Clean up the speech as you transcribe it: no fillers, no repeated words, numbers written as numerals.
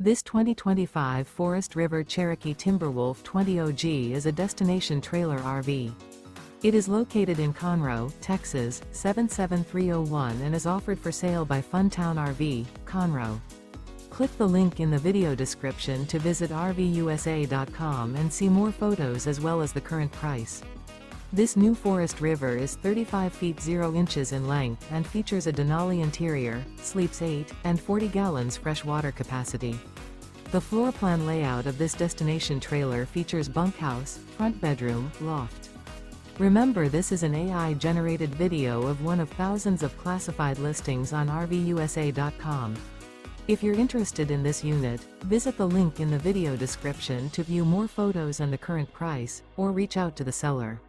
This 2025 Forest River Cherokee Timberwolf 20 OG is a destination trailer RV. It is located in Conroe, Texas, 77301 and is offered for sale by Funtown RV, Conroe. Click the link in the video description to visit RVUSA.com and see more photos as well as the current price. This new Forest River is 35 feet 0 inches in length and features a DENALI interior, sleeps 8, and 40 gallons fresh water capacity. The floor plan layout of this destination trailer features bunkhouse, front bedroom, loft. Remember, this is an AI-generated video of one of thousands of classified listings on RVUSA.com. If you're interested in this unit, visit the link in the video description to view more photos and the current price, or reach out to the seller.